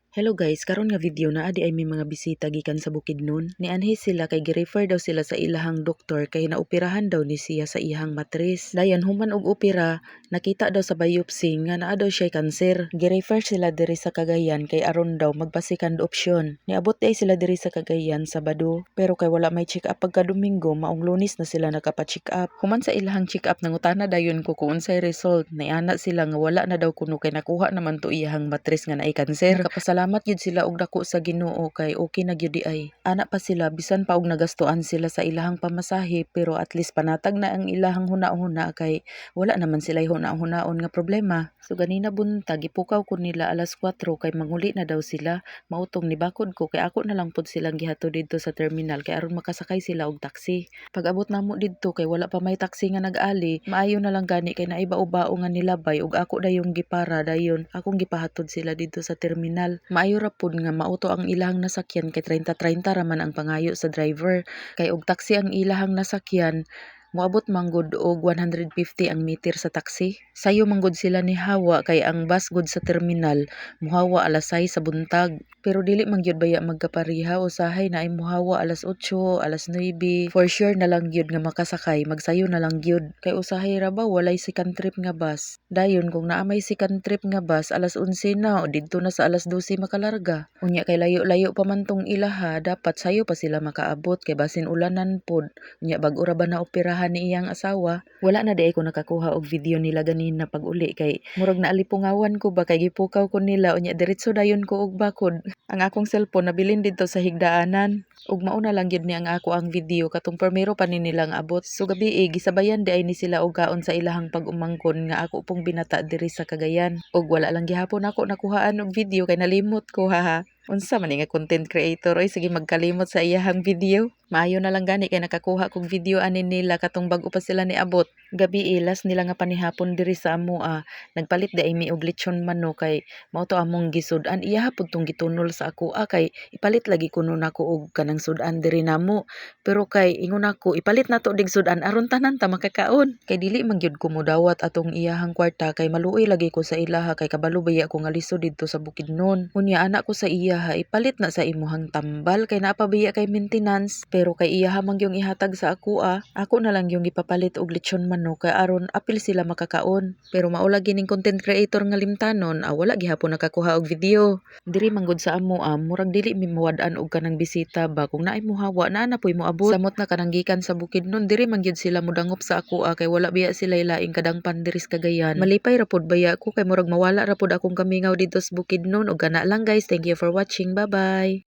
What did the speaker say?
Hello guys, karon nga video na adi ay may mga bisita gikan sa Bukidnon. Nianhi sila kay gi-refer daw sila sa ilahang doktor kay naoperahan daw ni siya sa ihang matris. Dayon human og opera, nakita daw sa biopsy nga naa daw siya kanser. Gi-refer sila diri sa Cagayan kay aron daw magpa-second option. Niabot ay sila diri sa Cagayan Sabado, pero kay wala may check up pagka Domingo, maong Lunes na sila nakapa-check up. Human sa ilahang check up nangutana dayon ko kung unsay result. Niana sila nga wala na daw kuno kay nakuha naman to iyahang matris nga naay kanser. Salamat gyud sila og dako sa Ginoo kay okay na gyud di ay. Ana pa sila bisan pa og nagastuan sila sa ilahang pamasahe pero at least panatag na ang ilahang huna-huna kay wala naman sila huna-hunaon nga problema. So ganina buntag gipukaw ko nila alas 4 kay manguli na daw sila. Mautong nibakod ko kay ako na lang pud silang gihatod didto sa terminal kay aron makasakay sila og taxi. Pag abot namo didto kay wala pa may taxi nga nag-ali, maayo na lang gani kay naiba-ubao nga nilabay ug ako dayong gipara dayon akong gipahatod sila didto sa terminal. Maayo ra pud nga mauto ang ilahang nasakyan kay 30-30 raman ang pangayo sa driver. Kay og taxi ang ilahang nasakyan, moabot manggod og 150 ang meter sa taxi. Sayo manggod sila ni hawa kay ang bus gud sa terminal muhawa alas 6 sa buntag. Pero dili man gyud baya magkapariha usahay na ay muhawa alas 8, alas 9. For sure na lang gyud nga makasakay, magsayo na lang gyud. Kay usahay ra ba walay second trip nga bus. Dayon kung naa may second trip nga bus alas 11 na o didto na sa alas 12 makalarga. Unya kay layo-layo pa man tong ilaha, dapat sayo pa sila makaabot kay basin ulanan pod. Unya bag-o ra ba na operahan ni iyang asawa, wala na di ko nakakuha og video nila ganina pag uli kay murag naalipungawan ko ba kay gipukaw ko nila unya diretso dayon ko og bakod. Ang akong cellphone nabilin didto sa higdaanan ug mauna lang gyud ni ang ako ang video katong permero pa ni nilang abot. So gabi gisabayan di ay ni sila og kaon sa ilahang pag-umangkon nga ako pong binata diri sa Cagayan. Ug wala lang gihapon ako nakuhaan og video kay nalimot ko haha. Unsa man nga content creator oy, sige magkalimot sa iyahang video. Maayo na lang gani kay nakakuha kog video ani nila katong bag-o pa sila niabot. Gabi ilas nila nga panihapon diri sa amoa. Nagpalit di ay mi og lechon manok kay mao to among gisud-an. Iya hapon tong gitunol sa ako kay ipalit lagi kuno nako og kanang sudan diri namo. Pero kay ingon ako ipalit nato dig sudan aron tanan ta makakaon. Kay dili man gyud ko modawat atong iyahang kwarta kay maluoy lagi ko sa ilaha kay kabalo baya ko nga lisod didto sa Bukidnon. Unya anak ko sa iya ipalit na sa imuhang tambal kay napabiya kay maintenance pero kay iyaha man gyung ihatag sa ako ako na lang yung ipapalit og lechon manok kay aron apil sila makakaon. Pero maula gining content creator nga limtanon wala gihapon nakakuha og video. Diri manggod sa amo murag dili mi mawad-an og kanang bisita ba kung naay mohawa na poy moabot. Samot na kanang gikan sa Bukidnon diri man gyud sila modangop sa ako kay wala biya sila laing kadangpan diri sa Cagayan. Malipay ra pud baya ko kay murag mawala ra pud akong kamingaw dito sa Bukidnon ug kana lang guys. Thank you for watching. Bye bye.